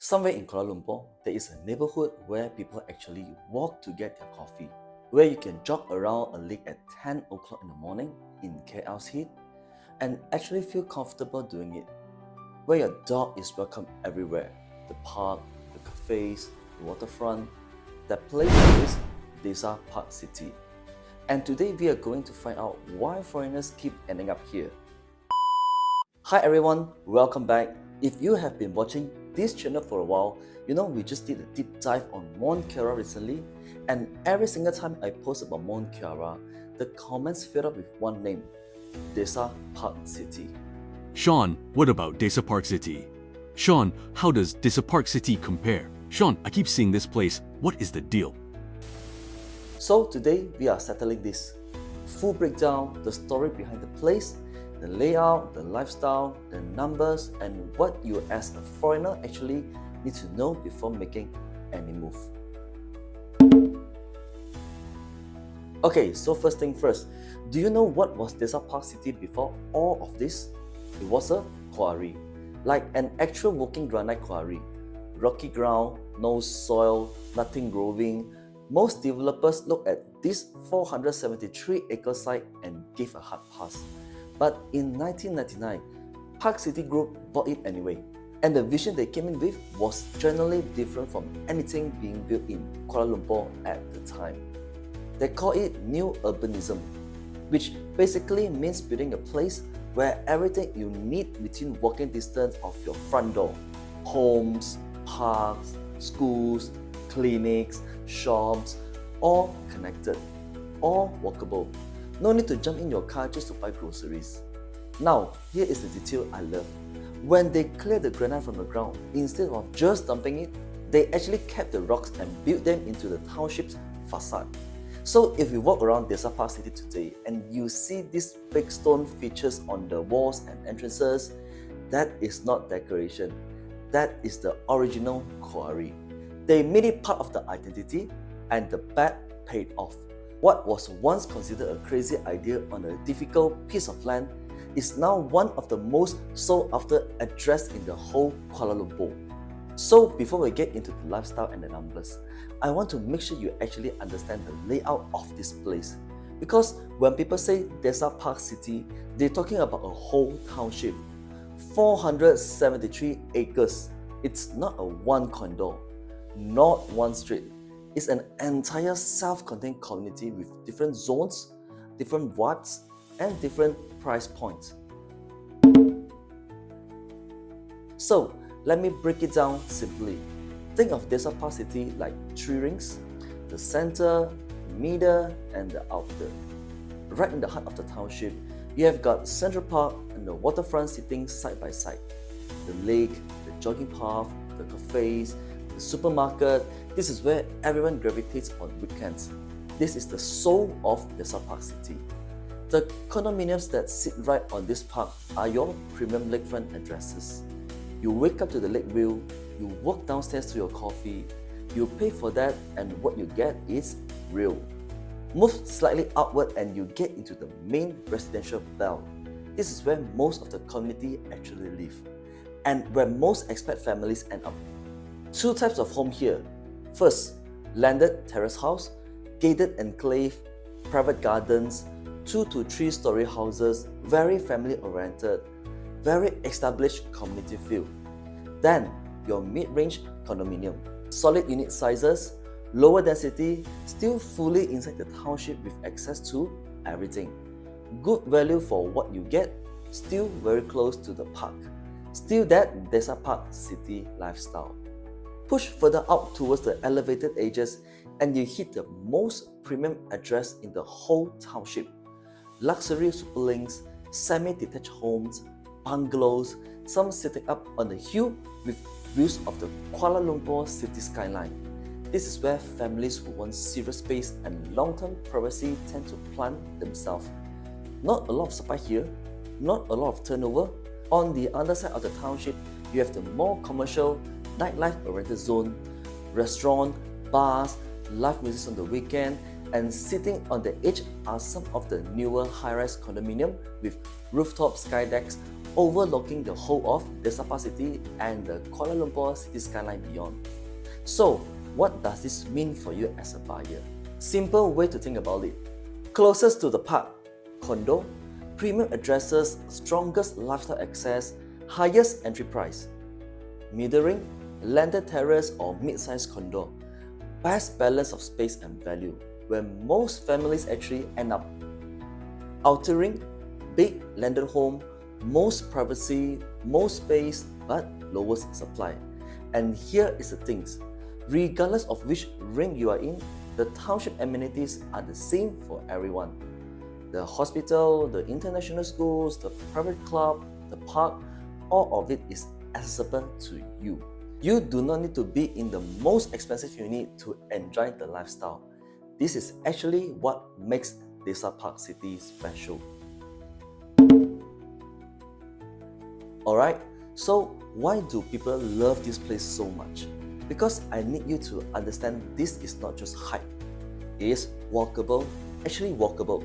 Somewhere in Kuala Lumpur, there is a neighborhood where people actually walk to get their coffee, where you can jog around a lake at 10 o'clock in the morning in KL's heat and actually feel comfortable doing it, where your dog is welcome everywhere, the park, the cafes, the waterfront. That place is Desa ParkCity. And today we are going to find out why foreigners keep ending up here. Hi everyone, welcome back. If you have been watching this channel for a while, you know we just did a deep dive on Mont Kiara recently, and every single time I post about Mont Kiara, the comments fill up with one name, Desa ParkCity. Sean, what about Desa ParkCity? Sean, how does Desa ParkCity compare? Sean, I keep seeing this place. What is the deal? So today we are settling this. Full breakdown, the story behind the place, the layout, the lifestyle, the numbers, and what you as a foreigner actually need to know before making any move. Okay, so first thing first, do you know what was Desa ParkCity before all of this? It was a quarry, like an actual working granite quarry. Rocky ground, no soil, nothing growing. Most developers look at this 473-acre site and give a hard pass. But in 1999, ParkCity Group bought it anyway, and the vision they came in with was generally different from anything being built in Kuala Lumpur at the time. They call it New Urbanism, which basically means building a place where everything you need within walking distance of your front door, homes, parks, schools, clinics, shops, all connected, all walkable. No need to jump in your car just to buy groceries. Now, here is the detail I love. When they cleared the granite from the ground, instead of just dumping it, they actually kept the rocks and built them into the township's facade. So if you walk around Desa ParkCity today and you see these big stone features on the walls and entrances, that is not decoration. That is the original quarry. They made it part of the identity, and the bet paid off. What was once considered a crazy idea on a difficult piece of land is now one of the most sought after address in the whole Kuala Lumpur. So before we get into the lifestyle and the numbers, I want to make sure you actually understand the layout of this place. Because when people say Desa ParkCity, they're talking about a whole township. 473 acres. It's not a one condo, not one street. It's an entire self-contained community with different zones, different wards, and different price points. So, let me break it down simply. Think of Desa ParkCity like three rings: the center, the middle, and the outer. Right in the heart of the township, you have got Central Park and the waterfront sitting side by side. The lake, the jogging path, the cafes, the supermarket. This is where everyone gravitates on weekends. This is the soul of Desa ParkCity. The condominiums that sit right on this park are your premium lakefront addresses. You wake up to the lake view, you walk downstairs to your coffee, you pay for that, and what you get is real. Move slightly outward and you get into the main residential belt. This is where most of the community actually live, and where most expat families end up. Two types of home here. First, landed terrace house, gated enclave, private gardens, 2 to 3 story houses, very family oriented, very established community feel. Then, your mid-range condominium, solid unit sizes, lower density, still fully inside the township with access to everything. Good value for what you get, still very close to the park. Still that Desa ParkCity lifestyle. Push further out towards the elevated edges and you hit the most premium address in the whole township. Luxury superlinks, semi-detached homes, bungalows, some sitting up on the hill with views of the Kuala Lumpur city skyline. This is where families who want serious space and long-term privacy tend to plant themselves. Not a lot of supply here, not a lot of turnover. On the other side of the township, you have the more commercial, nightlife-oriented zone, restaurant, bars, live music on the weekend, and sitting on the edge are some of the newer high-rise condominium with rooftop sky decks overlooking the whole of Desa ParkCity and the Kuala Lumpur city skyline beyond. So, what does this mean for you as a buyer? Simple way to think about it. Closest to the park, condo, premium addresses, strongest lifestyle access, highest entry price. Middling, landed terrace or mid-sized condo, best balance of space and value, where most families actually end up. Outer ring, big landed home, most privacy, most space, but lowest supply. And here is the things. Regardless of which ring you are in, the township amenities are the same for everyone. The hospital, the international schools, the private club, the park, all of it is accessible to you. You do not need to be in the most expensive unit to enjoy the lifestyle. This is actually what makes Desa ParkCity special. Alright, so why do people love this place so much? Because I need you to understand this is not just hype. It is walkable, actually walkable.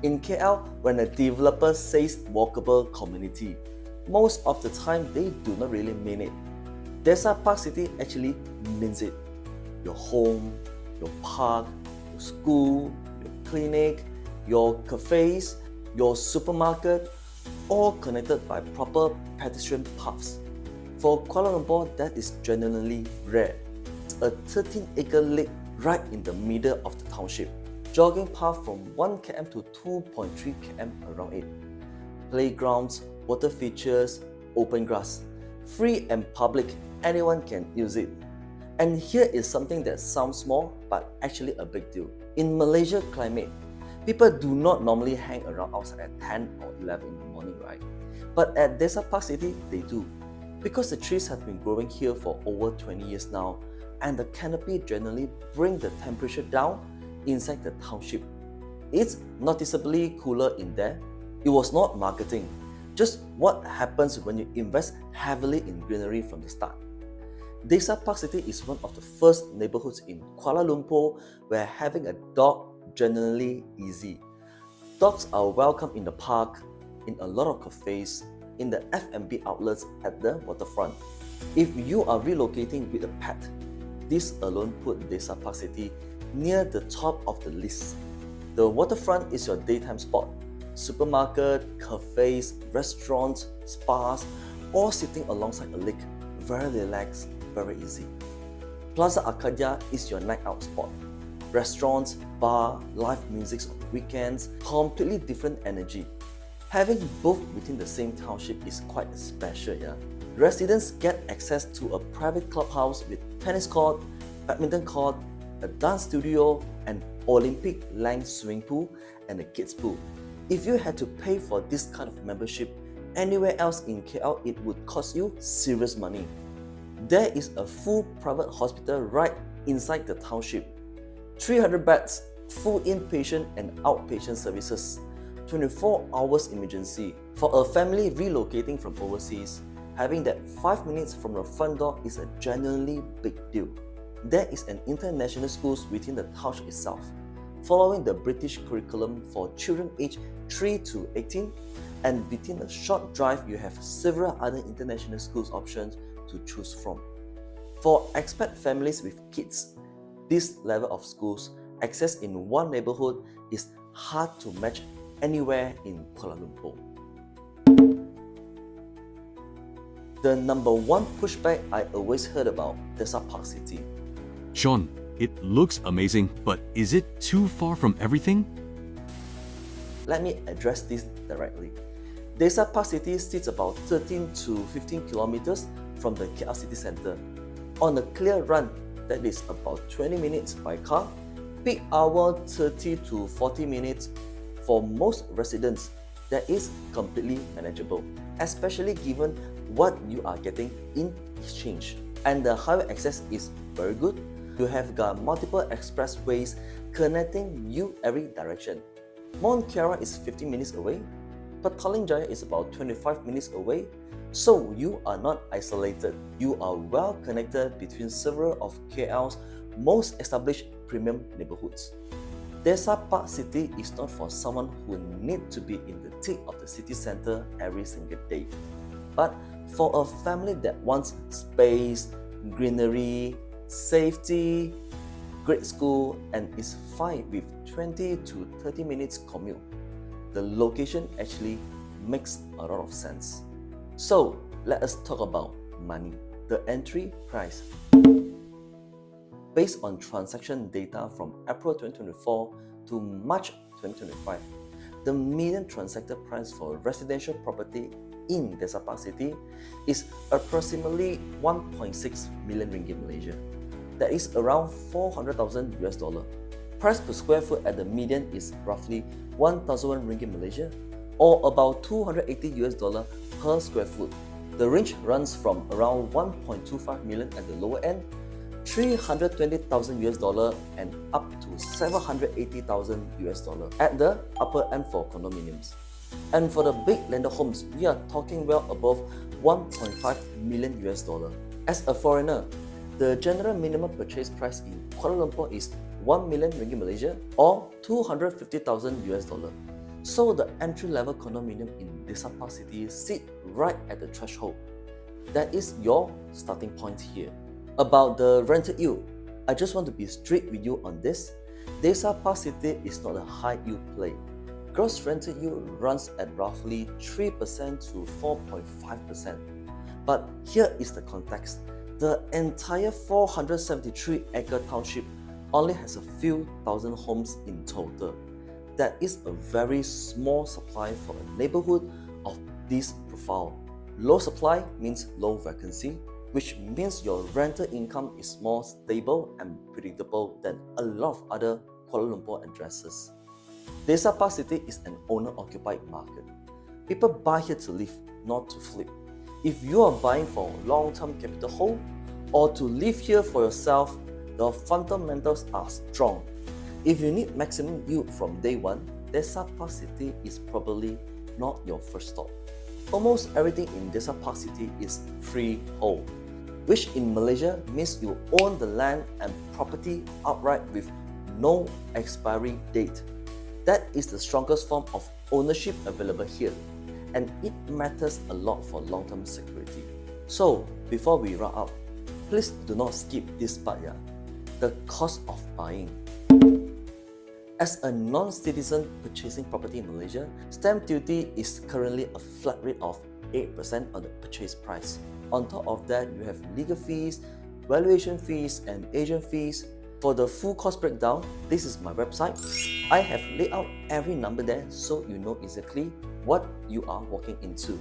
In KL, when a developer says walkable community, most of the time they do not really mean it. Desa ParkCity actually means it. Your home, your park, your school, your clinic, your cafes, your supermarket, all connected by proper pedestrian paths. For Kuala Lumpur, that is genuinely rare. It's a 13-acre lake right in the middle of the township. Jogging path from 1 km to 2.3 km around it. Playgrounds, water features, open grass. Free and public, anyone can use it. And here is something that sounds small but actually a big deal. In Malaysia climate, people do not normally hang around outside at 10 or 11 in the morning, right? But at Desa ParkCity, they do. Because the trees have been growing here for over 20 years now, and the canopy generally bring the temperature down inside the township. It's noticeably cooler in there. It was not marketing, just what happens when you invest heavily in greenery from the start. Desa ParkCity is one of the first neighborhoods in Kuala Lumpur where having a dog generally easy. Dogs are welcome in the park, in a lot of cafes, in the F&B outlets at the waterfront. If you are relocating with a pet, this alone put Desa ParkCity near the top of the list. The waterfront is your daytime spot. Supermarket, cafes, restaurants, spas, all sitting alongside a lake. Very relaxed, very easy. Plaza Arcadia is your night out spot. Restaurants, bar, live music on weekends, completely different energy. Having both within the same township is quite special, yeah. Residents get access to a private clubhouse with tennis court, badminton court, a dance studio, an Olympic-length swimming pool, and a kids pool. If you had to pay for this kind of membership anywhere else in KL, it would cost you serious money. There is a full private hospital right inside the township. 300 beds, full inpatient and outpatient services, 24 hours emergency. For a family relocating from overseas, having that 5 minutes from your front door is a genuinely big deal. There is an international schools within the township itself, following the British curriculum for children aged 3 to 18, and within a short drive you have several other international schools options to choose from. For expat families with kids, this level of schools access in one neighborhood is hard to match anywhere in Kuala Lumpur. The number one pushback I always heard about Desa ParkCity. Sean, it looks amazing, but is it too far from everything? Let me address this directly. Desa ParkCity sits about 13 to 15 kilometers from the KL city center. On a clear run, that is about 20 minutes by car, peak hour 30 to 40 minutes. For most residents, that is completely manageable, especially given what you are getting in exchange. And the highway access is very good. You have got multiple expressways connecting you every direction. Mount Kiara is 15 minutes away, Petaling Jaya is about 25 minutes away, so you are not isolated. You are well connected between several of KL's most established premium neighborhoods. Desa ParkCity is not for someone who need to be in the thick of the city center every single day, but for a family that wants space, greenery, safety, great school, and is fine with 20 to 30 minutes commute. The location actually makes a lot of sense. So let us talk about money. The entry price. Based on transaction data from April 2024 to March 2025, the median transacted price for residential property in Desa ParkCity is approximately 1.6 million ringgit Malaysia. That is around 400,000 US dollar. Price per square foot at the median is roughly 1,000 ringgit Malaysia, or about 280 US dollar per square foot. The range runs from around 1.25 million at the lower end, 320,000 US dollar, and up to 780,000 US dollar at the upper end for condominiums. And for the big landed homes, we are talking well above 1.5 million US dollar. As a foreigner, the general minimum purchase price in Kuala Lumpur is 1 million ringgit Malaysia, or 250,000 US dollar. So the entry-level condominium in Desa ParkCity sit right at the threshold. That is your starting point here. About the rental yield, I just want to be straight with you on this. Desa ParkCity is not a high yield play. Gross rental yield runs at roughly 3% to 4.5%. But here is the context. The entire 473-acre township only has a few thousand homes in total. That is a very small supply for a neighborhood of this profile. Low supply means low vacancy, which means your rental income is more stable and predictable than a lot of other Kuala Lumpur addresses. Desa ParkCity is an owner-occupied market. People buy here to live, not to flip. If you are buying for long-term capital hold or to live here for yourself, the fundamentals are strong. If you need maximum yield from day one, Desa ParkCity is probably not your first stop. Almost everything in Desa ParkCity is freehold, which in Malaysia means you own the land and property outright with no expiry date. That is the strongest form of ownership available here, and it matters a lot for long-term security. So, before we wrap up, please do not skip this part. The cost of buying. As a non-citizen purchasing property in Malaysia, stamp duty is currently a flat rate of 8% on the purchase price. On top of that, you have legal fees, valuation fees, and agent fees. For the full cost breakdown, this is my website. I have laid out every number there so you know exactly what you are walking into.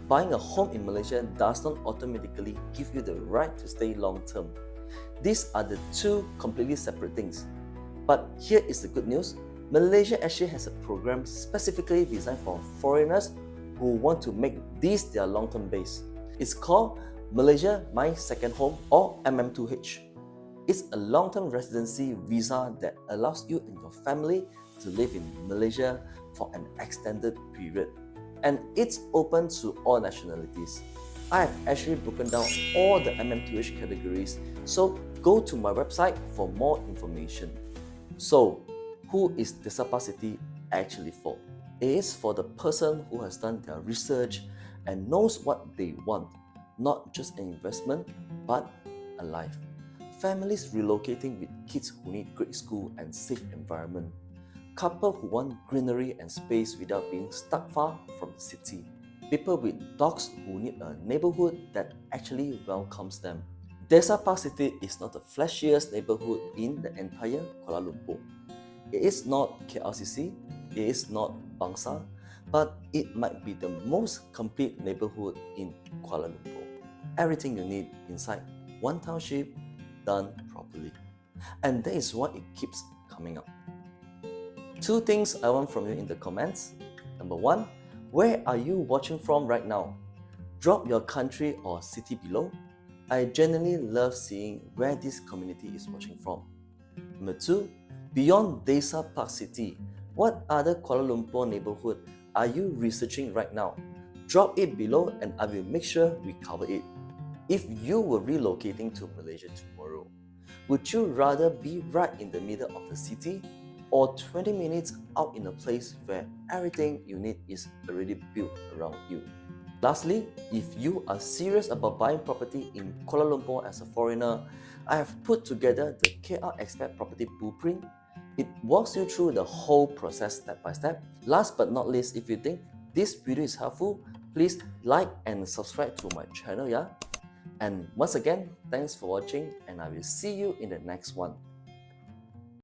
Buying a home in Malaysia does not automatically give you the right to stay long term. These are the two completely separate things. But here is the good news. Malaysia actually has a program specifically designed for foreigners who want to make this their long-term base. It's called Malaysia My Second Home, or MM2H. It's a long-term residency visa that allows you and your family to live in Malaysia for an extended period. And it's open to all nationalities. I have actually broken down all the MM2H categories, so go to my website for more information. So, who is Desa ParkCity actually for? It is for the person who has done their research and knows what they want, not just an investment, but a life. Families relocating with kids who need great school and safe environment. Couple who want greenery and space without being stuck far from the city. People with dogs who need a neighborhood that actually welcomes them. Desa ParkCity is not the flashiest neighborhood in the entire Kuala Lumpur. It is not KLCC, it is not Bangsa, but it might be the most complete neighborhood in Kuala Lumpur. Everything you need inside one township, done properly. And that is why it keeps coming up. Two things I want from you in the comments. Number one, where are you watching from right now? Drop your country or city below. I genuinely love seeing where this community is watching from. Number two, beyond Desa ParkCity, what other Kuala Lumpur neighborhood are you researching right now? Drop it below and I will make sure we cover it. If you were relocating to Malaysia tomorrow, would you rather be right in the middle of the city or 20 minutes out in a place where everything you need is already built around you. Lastly, if you are serious about buying property in Kuala Lumpur as a foreigner, I have put together the KR Expat Property Blueprint. It walks you through the whole process step by step. Last but not least, if you think this video is helpful, please like and subscribe to my channel, yeah? And once again, thanks for watching and I will see you in the next one.